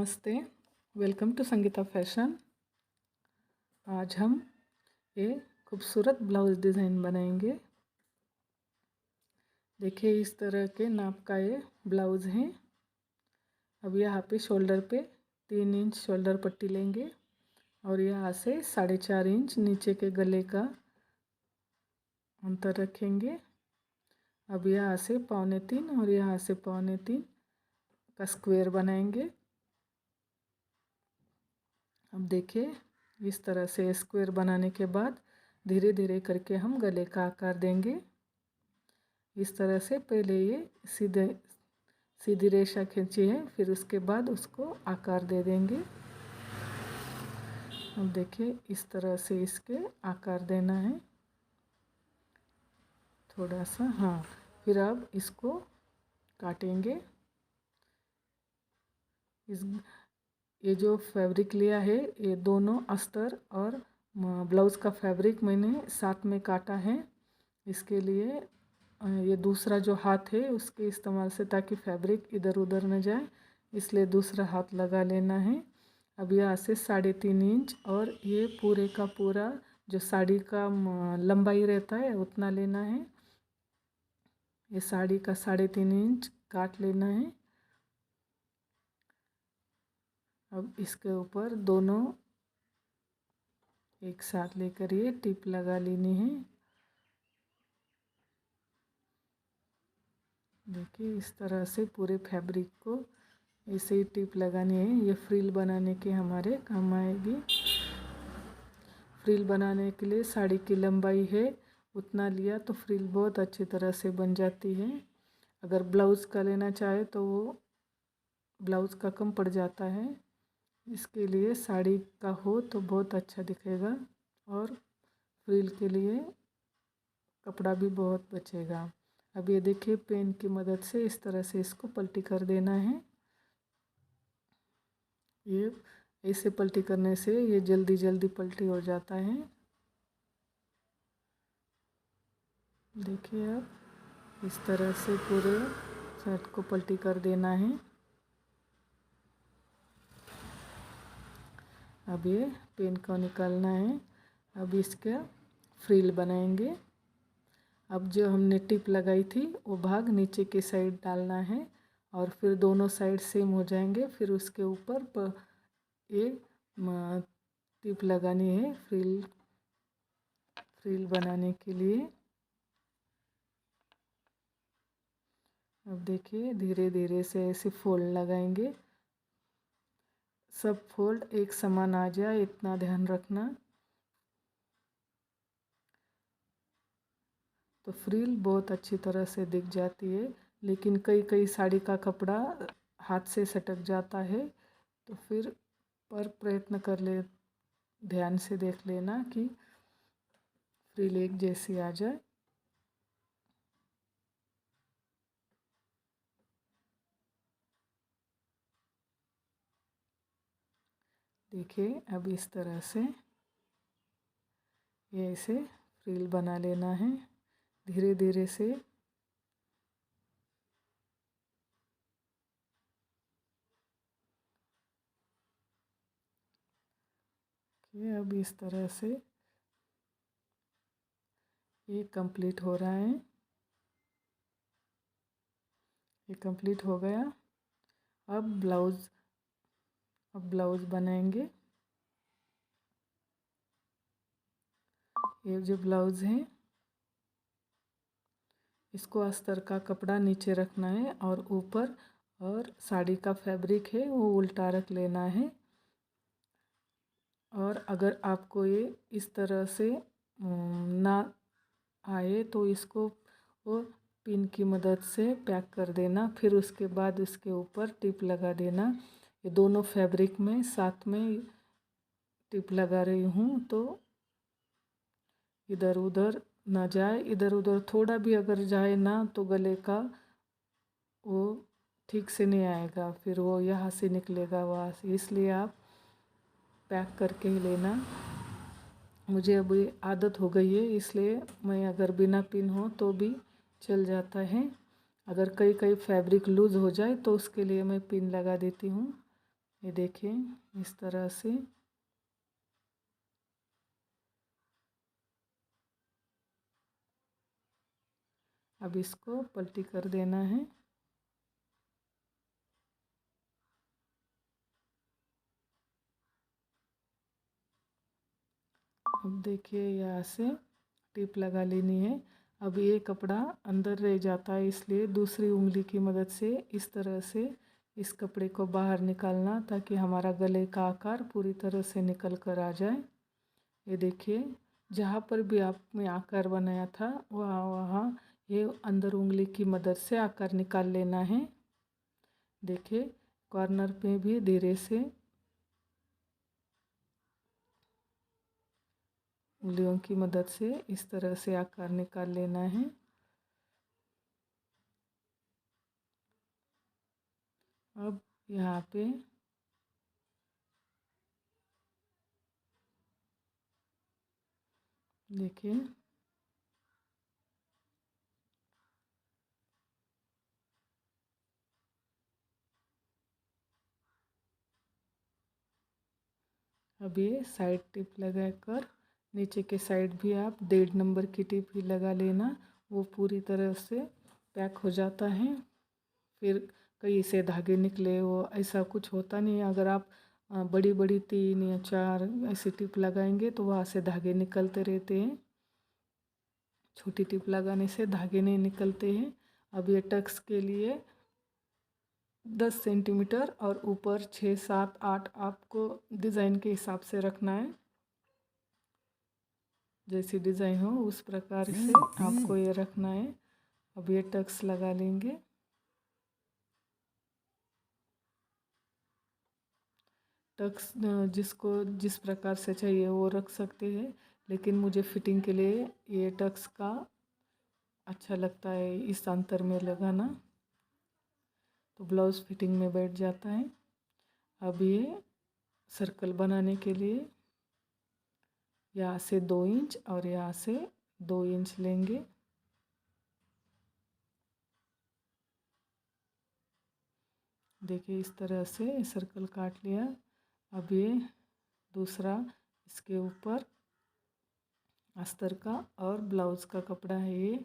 नमस्ते, welcome to Sangeeta fashion. आज हम ये खूबसूरत ब्लाउज डिज़ाइन बनाएंगे। देखिए इस तरह के नाप का ये ब्लाउज है। अब यहाँ पे शोल्डर पे 3 इंच शोल्डर पट्टी लेंगे और यहाँ से 4.5 इंच नीचे के गले का अंतर रखेंगे। अब यहाँ से 3.25 और यहाँ से 3.25 का स्क्वायर बनाएंगे। अब देखिए इस तरह से स्क्वायर बनाने के बाद धीरे धीरे करके हम गले का आकार देंगे। इस तरह से पहले ये सीधी रेखा खींची है, फिर उसके बाद उसको आकार दे देंगे। अब देखिए इस तरह से इसके आकार देना है थोड़ा सा। हाँ, फिर अब इसको काटेंगे। ये जो फैब्रिक लिया है ये दोनों अस्तर और ब्लाउज़ का फैब्रिक मैंने साथ में काटा है। इसके लिए ये दूसरा जो हाथ है उसके इस्तेमाल से, ताकि फैब्रिक इधर उधर न जाए, इसलिए दूसरा हाथ लगा लेना है। अब यहाँ से 3.5 इंच और ये पूरे का पूरा जो साड़ी का लंबाई रहता है उतना लेना है। ये साड़ी का 3.5 इंच काट लेना है। अब इसके ऊपर दोनों एक साथ लेकर ये टिप लगा लेनी है। देखिए इस तरह से पूरे फैब्रिक को ऐसे ही टिप लगानी है। ये फ्रिल बनाने के हमारे काम आएगी। फ्रिल बनाने के लिए साड़ी की लंबाई है उतना लिया तो फ्रिल बहुत अच्छी तरह से बन जाती है। अगर ब्लाउज़ का लेना चाहे तो वो ब्लाउज़ का कम पड़ जाता है। इसके लिए साड़ी का हो तो बहुत अच्छा दिखेगा और फ्रिल के लिए कपड़ा भी बहुत बचेगा। अब ये देखिए पेन की मदद से इस तरह से इसको पलटी कर देना है। ये ऐसे पलटी करने से ये जल्दी जल्दी पलटी हो जाता है। देखिए अब इस तरह से पूरे शर्ट को पलटी कर देना है। अब ये पेन को निकालना है। अब इसका फ्रिल बनाएंगे। अब जो हमने टिप लगाई थी वो भाग नीचे की साइड डालना है और फिर दोनों साइड सेम हो जाएंगे। फिर उसके ऊपर ये टिप लगानी है फ्रिल बनाने के लिए। अब देखिए धीरे धीरे से ऐसे फोल्ड लगाएंगे। सब फोल्ड एक समान आ जाए इतना ध्यान रखना। तो फ्रिल बहुत अच्छी तरह से दिख जाती है। लेकिन कई साड़ी का कपड़ा हाथ से सटक जाता है, तो फिर पर प्रयत्न कर ले, ध्यान से देख लेना कि फ्रिल एक जैसी आ जाए। देखिए अब इस तरह से ये ऐसे फ्रिल बना लेना है धीरे धीरे से। ये अब इस तरह से ये कंप्लीट हो रहा है। ये कंप्लीट हो गया। अब ब्लाउज़ बनाएंगे। ये जो ब्लाउज़ है इसको अस्तर का कपड़ा नीचे रखना है और ऊपर और साड़ी का फैब्रिक है वो उल्टा रख लेना है। और अगर आपको ये इस तरह से ना आए तो इसको वो पिन की मदद से पैक कर देना। फिर उसके बाद इसके ऊपर टिप लगा देना। ये दोनों फैब्रिक में साथ में टिप लगा रही हूँ तो इधर उधर ना जाए। इधर उधर थोड़ा भी अगर जाए ना तो गले का वो ठीक से नहीं आएगा, फिर वो यहाँ से निकलेगा वहाँ से। इसलिए आप पैक करके ही लेना। मुझे अब ये आदत हो गई है, इसलिए मैं अगर बिना पिन हो तो भी चल जाता है। अगर कई फैब्रिक लूज़ हो जाए तो उसके लिए मैं पिन लगा देती हूँ। ये देखिए इस तरह से। अब इसको पलटी कर देना है। अब देखिए यहाँ से टिप लगा लेनी है। अब ये कपड़ा अंदर रह जाता है, इसलिए दूसरी उंगली की मदद से इस तरह से इस कपड़े को बाहर निकालना, ताकि हमारा गले का आकार पूरी तरह से निकल कर आ जाए। ये देखिए जहाँ पर भी आपने आकार बनाया था वहाँ वहाँ ये अंदर उंगली की मदद से आकार निकाल लेना है। देखिए कॉर्नर पे भी धीरे से उंगलियों की मदद से इस तरह से आकार निकाल लेना है। अब यहाँ पे देखिए अब ये साइड टिप लगाकर नीचे के साइड भी आप 1.5 नंबर की टिप ही लगा लेना, वो पूरी तरह से पैक हो जाता है। फिर कहीं से धागे निकले वो ऐसा कुछ होता नहीं है। अगर आप बड़ी बड़ी 3 या 4 ऐसी टिप लगाएंगे तो वहाँ से धागे निकलते रहते हैं। छोटी टिप लगाने से धागे नहीं निकलते हैं। अब ये टक्स के लिए 10 सेंटीमीटर और ऊपर 6, 7, 8 आपको डिज़ाइन के हिसाब से रखना है। जैसी डिज़ाइन हो उस प्रकार से आपको ये रखना है। अब ये टक्स लगा लेंगे। टक्स जिसको जिस प्रकार से चाहिए वो रख सकते हैं, लेकिन मुझे फिटिंग के लिए ये टक्स का अच्छा लगता है इस अंतर में लगाना, तो ब्लाउज़ फिटिंग में बैठ जाता है। अब ये सर्कल बनाने के लिए यहाँ से 2 इंच और यहाँ से 2 इंच लेंगे। देखिए इस तरह से सर्कल काट लिया। अब ये दूसरा इसके ऊपर अस्तर का और ब्लाउज़ का कपड़ा है ये।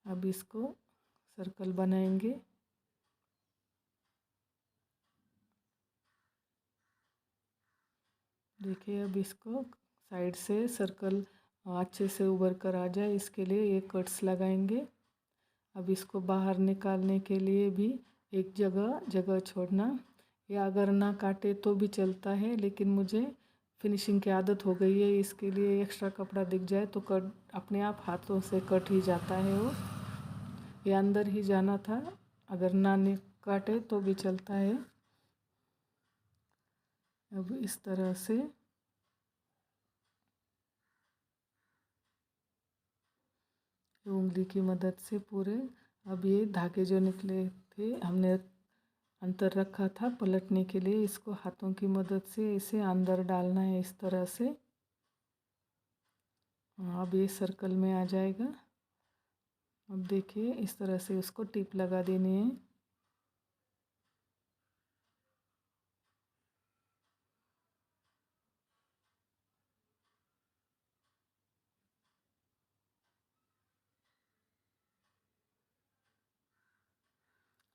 अब इसको सर्कल बनाएंगे। देखिए अब इसको साइड से सर्कल अच्छे से उभर कर आ जाए, इसके लिए ये कट्स लगाएंगे। अब इसको बाहर निकालने के लिए भी एक जगह छोड़ना, या अगर ना काटे तो भी चलता है, लेकिन मुझे फिनिशिंग की आदत हो गई है, इसके लिए एक्स्ट्रा कपड़ा दिख जाए तो कट अपने आप हाथों से कट ही जाता है। वो ये अंदर ही जाना था, अगर ना काटे तो भी चलता है। अब इस तरह से उंगली की मदद से पूरे, अब ये धागे जो निकले थे हमने अंतर रखा था पलटने के लिए, इसको हाथों की मदद से इसे अंदर डालना है इस तरह से। अब ये सर्कल में आ जाएगा। अब देखिए इस तरह से उसको टिप लगा देनी है।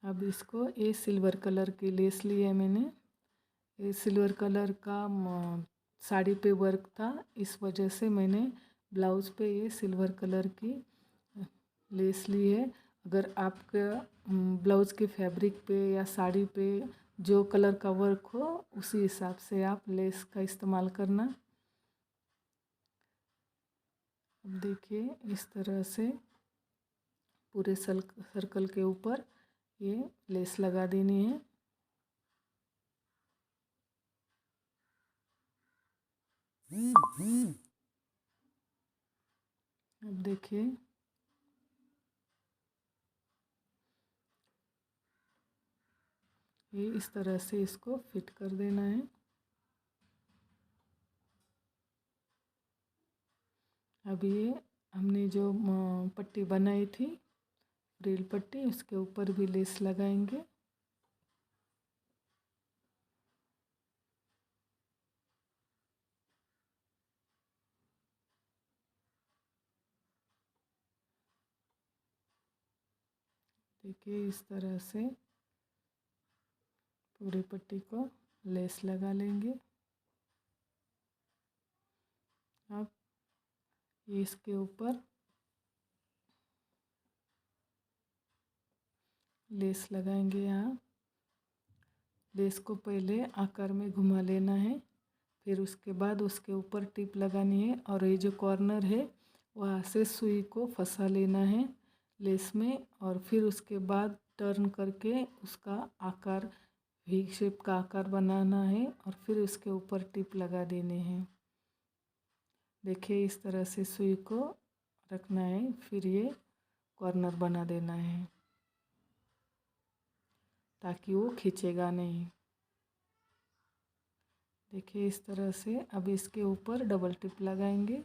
अब इसको ये सिल्वर कलर की लेस ली है मैंने। ये सिल्वर कलर का साड़ी पे वर्क था, इस वजह से मैंने ब्लाउज़ पे ये सिल्वर कलर की लेस ली है। अगर आपका ब्लाउज़ के फैब्रिक पे या साड़ी पे जो कलर का वर्क हो उसी हिसाब से आप लेस का इस्तेमाल करना। अब देखिए इस तरह से पूरे सर्कल के ऊपर ये लेस लगा देनी है। अब देखिए ये इस तरह से इसको फिट कर देना है। अब ये हमने जो पट्टी बनाई थी फ्रिल पट्टी, उसके ऊपर भी लेस लगाएंगे। देखिए इस तरह से पूरी पट्टी को लेस लगा लेंगे। अब इसके ऊपर लेस लगाएंगे। यहाँ लेस को पहले आकार में घुमा लेना है, फिर उसके बाद उसके ऊपर टिप लगानी है और ये जो कॉर्नर है वहाँ से सुई को फंसा लेना है लेस में, और फिर उसके बाद टर्न करके उसका आकार वी शेप का आकार बनाना है और फिर उसके ऊपर टिप लगा देने हैं। देखिए इस तरह से सुई को रखना है, फिर ये कॉर्नर बना देना है ताकि वो खींचेगा नहीं। देखिए इस तरह से अब इसके ऊपर डबल टिप लगाएंगे।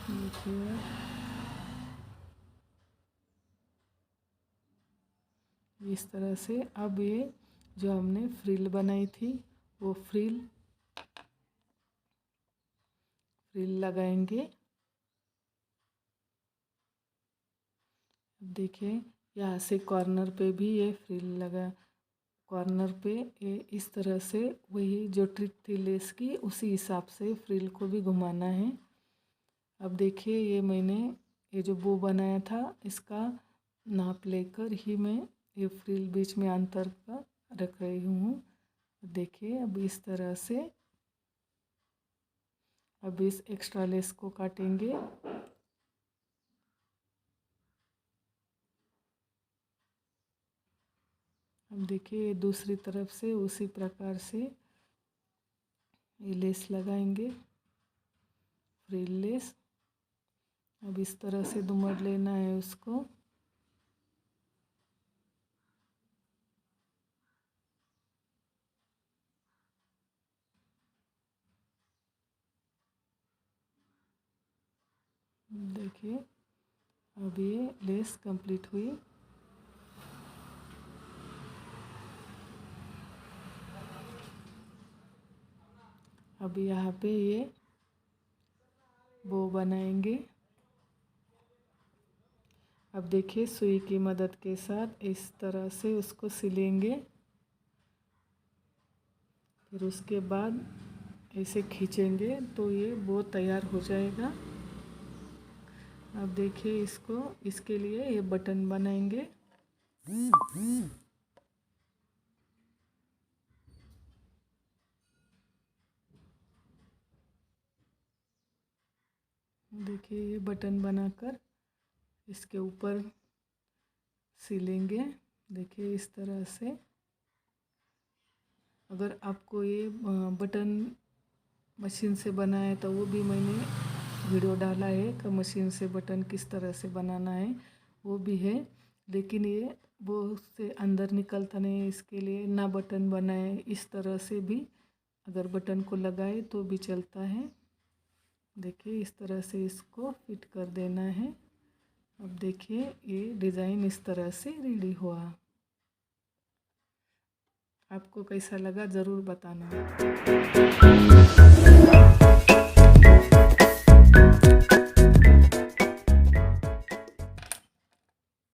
देखिए इस तरह से अब ये जो हमने फ्रिल बनाई थी वो फ्रिल लगाएंगे। देखिए यहाँ से कॉर्नर पे भी ये फ्रिल लगा, कॉर्नर पे ये इस तरह से वही जो ट्रिक थी लेस की उसी हिसाब से फ्रिल को भी घुमाना है। अब देखिए ये मैंने ये जो बो बनाया था इसका नाप लेकर ही मैं ये फ्रिल बीच में अंतर का रख रही हूँ। देखिए अब इस तरह से अब इस एक्स्ट्रा लेस को काटेंगे। अब देखिए दूसरी तरफ से उसी प्रकार से ये लेस लगाएंगे, फ्रिल लेस। अब इस तरह से दुमड़ लेना है उसको। देखिए अब ये लेस कंप्लीट हुई। अब यहाँ पे ये बो बनाएंगे। अब देखिए सुई की मदद के साथ इस तरह से उसको सिलेंगे, फिर उसके बाद ऐसे खींचेंगे तो ये बो तैयार हो जाएगा। अब देखिए इसको, इसके लिए ये बटन बनाएंगे। देखिए ये बटन बनाकर इसके ऊपर सिलेंगे। देखिए इस तरह से। अगर आपको ये बटन मशीन से बनाए तो वो भी मैंने वीडियो डाला है कि मशीन से बटन किस तरह से बनाना है, वो भी है। लेकिन ये वो से अंदर निकलता नहीं है, इसके लिए ना बटन बनाए, इस तरह से भी अगर बटन को लगाए तो भी चलता है। देखिए इस तरह से इसको फिट कर देना है। अब देखिए ये डिज़ाइन इस तरह से रेडी हुआ। आपको कैसा लगा ज़रूर बताना।